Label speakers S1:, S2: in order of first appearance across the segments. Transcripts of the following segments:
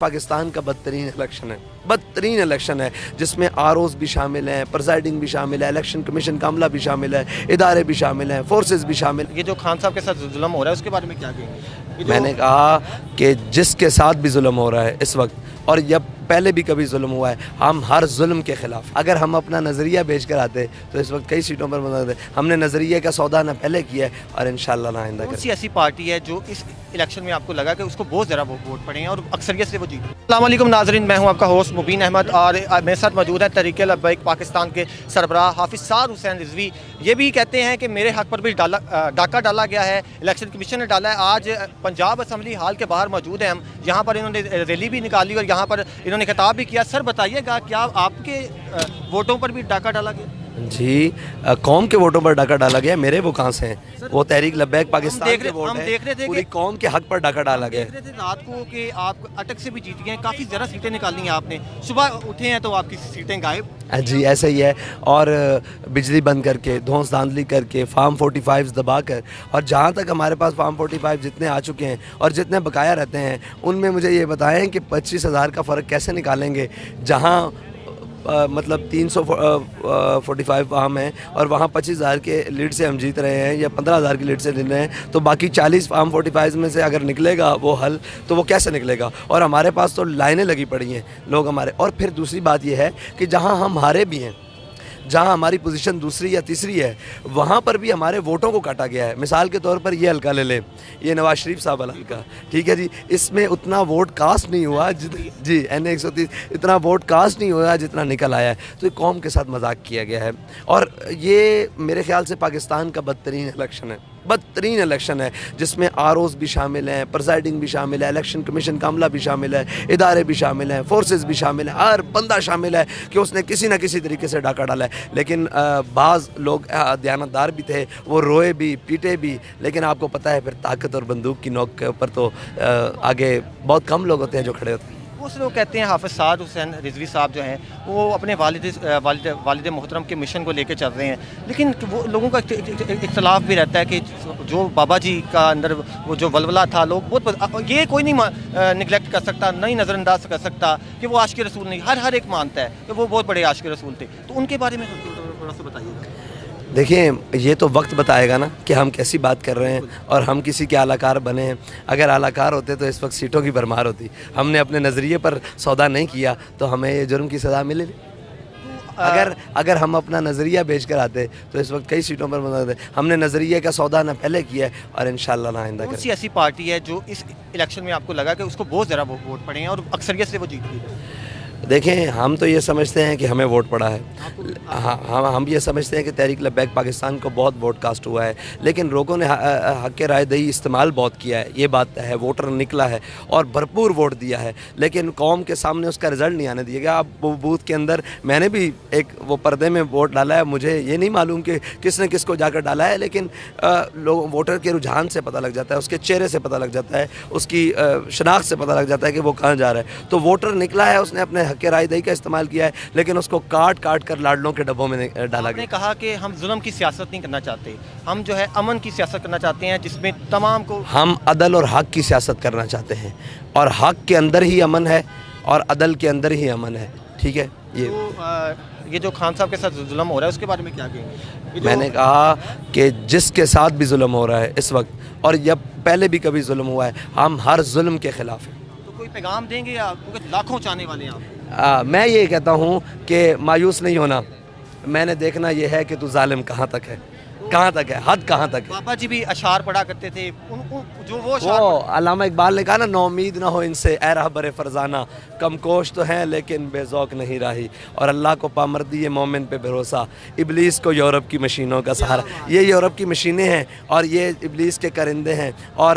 S1: पाकिस्तान का बदतरीन इलेक्शन है जिसमें आरओज भी शामिल हैं, प्रिजाइडिंग भी शामिल है, इलेक्शन कमीशन का अमला भी शामिल है, इदारे भी शामिल हैं, फोर्सेस भी शामिल।
S2: ये जो खान साहब के साथ जुल्म हो रहा है उसके बारे में क्या कहेंगे?
S1: मैंने कहा कि जिसके साथ भी जुल्म हो रहा है इस वक्त, और जब पहले भी कभी जुल्म हुआ है, हम हर जुल्म के खिलाफ। अगर हम अपना नज़रिया बेच कर आते तो इस वक्त कई सीटों पर बना देते। हमने नज़रिए का सौदा न पहले किया है और इंशाल्लाह ना आइंदा
S2: करें। कौन सी ऐसी पार्टी है जो इस इलेक्शन में आपको लगा कि उसको बहुत ज़रा वोट पड़े हैं और अक्सरियत से वो जीते? अस्सलाम वालेकुम नाज़रीन, मैं हूं आपका होस्ट मुबीन अहमद और मेरे साथ मौजूद है तहरीक लब्बैक पाकिस्तान के सरबराह हाफिज़ साद हुसैन रिजवी। ये भी कहते हैं कि मेरे हक़ पर भी डाका डाला गया है, इलेक्शन कमीशन ने डाला है। आज पंजाब असम्बली हाल के बाहर मौजूद हैं हम, यहाँ पर इन्होंने रैली भी निकाली और यहाँ पर इन्होंने खिताब भी किया। सर बताइएगा, क्या आपके वोटों पर भी डाका डाला गया?
S1: जी, कौम के वोटों पर डाका डाला गया। मेरे वो कहाँ से हैं? वो तहरीक लब्बैक पाकिस्तान के वोट हैं।
S2: देख रहे थे
S1: पूरी कौम के हक पर डाका डाला गया।
S2: देख रहे थे रात को कि आप अटक से भी जीत गए, काफ़ी ज़रा सीटें निकाली हैं आपने, सुबह उठे हैं तो आपकी सीटें गायब।
S1: जी ऐसा ही है, और बिजली बंद करके, धौंस धांधली करके, फार्म 45 दबा कर, और जहाँ तक हमारे पास फार्म 45 जितने आ चुके हैं और जितने बकाया रहते हैं उनमें मुझे ये बताएं कि 25,000 का फ़र्क कैसे निकालेंगे, जहाँ मतलब 345 फार्म हैं और वहाँ 25,000 के लीड से हम जीत रहे हैं या 15,000 की लीड से जीत रहे हैं, तो बाकी 40 फार्म 45 में से अगर निकलेगा वो हल, तो वो कैसे निकलेगा? और हमारे पास तो लाइनें लगी पड़ी हैं लोग हमारे। और फिर दूसरी बात ये है कि जहाँ हम हारे भी हैं, जहाँ हमारी पोजीशन दूसरी या तीसरी है, वहाँ पर भी हमारे वोटों को काटा गया है। मिसाल के तौर पर ये हल्का ले लें, ये नवाज शरीफ साहब वाला हल्का, ठीक है जी, इसमें उतना वोट कास्ट नहीं हुआ जी, NA 130 इतना वोट कास्ट नहीं हुआ जितना निकल आया है। तो ये कौम के साथ मजाक किया गया है और ये मेरे ख्याल से पाकिस्तान का बदतरीन इलेक्शन है जिसमें आरओज भी शामिल हैं, प्रिजाइडिंग भी शामिल है, इलेक्शन कमीशन का अमला भी शामिल है, इदारे भी शामिल हैं, फोर्सेस भी शामिल हैं, हर बंदा शामिल है कि उसने किसी न किसी तरीके से डाका डाला है। लेकिन बाज़ लोग दयानतदार भी थे, वो रोए भी, पीटे भी, लेकिन आपको पता है फिर ताकत और बंदूक की नोक के ऊपर तो आगे बहुत कम लोग होते हैं जो खड़े होते हैं।
S2: कुछ लोग कहते हैं हाफिज़ साद हुसैन रिजवी साहब जो हैं वो अपने वालिद मोहतरम के मिशन को लेकर चल रहे हैं, लेकिन वो लोगों का इख्तलाफ भी रहता है कि जो बाबा जी का अंदर वो जो वलवला था, लोग बहुत ये कोई नहीं निगलेक्ट कर सकता, नहीं नज़रअंदाज कर सकता कि वो आशिक़ रसूल नहीं, हर एक मानता है कि वो बहुत बड़े आशिक़ रसूल थे। तो उनके बारे में थोड़ा सा बताइए।
S1: देखिए, ये तो वक्त बताएगा ना कि हम कैसी बात कर रहे हैं और हम किसी के आलाकार बने हैं। अगर आलाकार होते तो इस वक्त सीटों की भरमार होती। हमने अपने नज़रिए पर सौदा नहीं किया तो हमें ये जुर्म की सज़ा मिलेगी। अगर हम अपना नज़रिया बेच कर आते तो इस वक्त कई सीटों पर बना देते। हमने नज़रिए का सौदा न पहले किया है और इंशाल्लाह ना आइंदा करें।
S2: कौन सी ऐसी पार्टी है जो इस इलेक्शन में आपको लगा कि उसको बहुत ज़रा वोट पड़े हैं और अक्सरियत से वो जीत गई?
S1: देखें, हम तो ये समझते हैं कि हमें वोट पड़ा है। हाँ, हम ये समझते हैं कि तहरीक लब्बैक पाकिस्तान को बहुत वोट कास्ट हुआ है, लेकिन लोगों ने हक़ के राय दही इस्तेमाल बहुत किया है, ये बात है। वोटर निकला है और भरपूर वोट दिया है, लेकिन कौम के सामने उसका रिज़ल्ट नहीं आने दिया गया। अब वो बूथ के अंदर मैंने भी एक वो पर्दे में वोट डाला है, मुझे ये नहीं मालूम कि किसने किसको जाकर डाला है, लेकिन लोग वोटर के रुझान से पता लग जाता है, उसके चेहरे से पता लग जाता है, उसकी शनाख्त से पता लग जाता है कि वो कहाँ जा रहा है। तो वोटर निकला है, उसने अपने हक़ के राय दही का इस्तेमाल किया है, लेकिन उसको काट कर लाडलों के डब्बों में डाला गया।
S2: आपने कहा कि हम जुल्म की सियासत नहीं करना चाहते, हम जो है अमन की सियासत करना चाहते हैं जिसमें तमाम को, हम
S1: अदल और हक की सियासत करना चाहते हैं, और हक के अंदर ही अमन है और अदल के अंदर ही अमन है, ठीक है।
S2: ये जो खान साहब के साथ जुल्म हो रहा है उसके बारे में क्या कहेंगे?
S1: मैंने कहा कि जिसके साथ भी जुल्म हो रहा है इस वक्त, और जब पहले भी कभी जुल्म हुआ है, हम हर जुल्म के खिलाफ हैं।
S2: तो कोई पैगाम देंगे या क्योंकि लाखों चाहने वाले हैं आप?
S1: मैं ये कहता हूँ कि मायूस नहीं होना। मैंने देखना ये है कि तू जालिम कहाँ तक है, कहाँ तक है, हद कहाँ तक है।
S2: बाबा जी भी अशार पढ़ा करते थे, जो वो
S1: अल्लामा इकबाल ने कहा ना, नौमीद ना हो इनसे ए रहबर फरजाना, कमकोश तो हैं लेकिन बेज़ौक नहीं राही, और अल्लाह को पामर्दी है मोमिन पे भरोसा, इब्लीस को यूरोप की मशीनों का सहारा। ये यूरोप की मशीनें हैं और ये इब्लीस के परिंदे हैं। और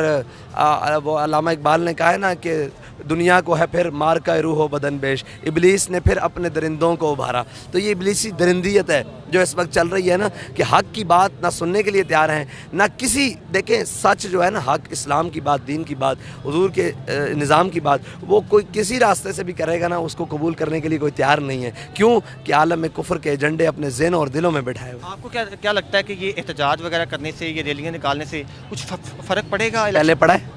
S1: वो अल्लामा इकबाल ने कहा है ना कि दुनिया को है फिर मार का रूह बदन बेश, इब्लीस ने फिर अपने दरिंदों को उभारा। तो ये इब्लीसी दरिंदियत है जो इस वक्त चल रही है ना, कि हक़ की बात ना सुनने के लिए तैयार हैं ना किसी। देखें, सच जो है ना, हक़ इस्लाम की बात, दीन की बात, हुजूर के निज़ाम की बात, वो कोई किसी रास्ते से भी करेगा ना, उसको कबूल करने के लिए कोई तैयार नहीं है। क्यों कि आलम में कुफ्र के एजेंडे अपने ज़हनों और दिलों में बैठाए हुए।
S2: आपको क्या लगता है कि ये एहतजाज वगैरह करने से, ये रैलियाँ निकालने से कुछ फ़र्क पड़ेगा?
S1: पहले पड़ा है?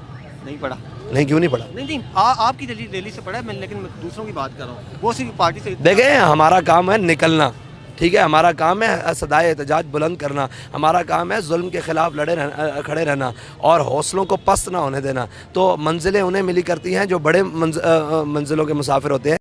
S2: नहीं पड़ा।
S1: नहीं, क्यों नहीं पढ़ा?
S2: नहीं नहीं, आपकी रैली से पढ़ा है मैं, लेकिन मैं दूसरों की बात कर रहा हूँ, वो सिर्फ पार्टी से।
S1: देखें, हमारा काम है निकलना, ठीक है, हमारा काम है सदाए एहतजाज बुलंद करना, हमारा काम है जुल्म के ख़िलाफ़ खड़े रहना और हौसलों को पस्त ना होने देना। तो मंजिलें उन्हें मिली करती हैं जो बड़े मंजिलों के मुसाफिर होते हैं।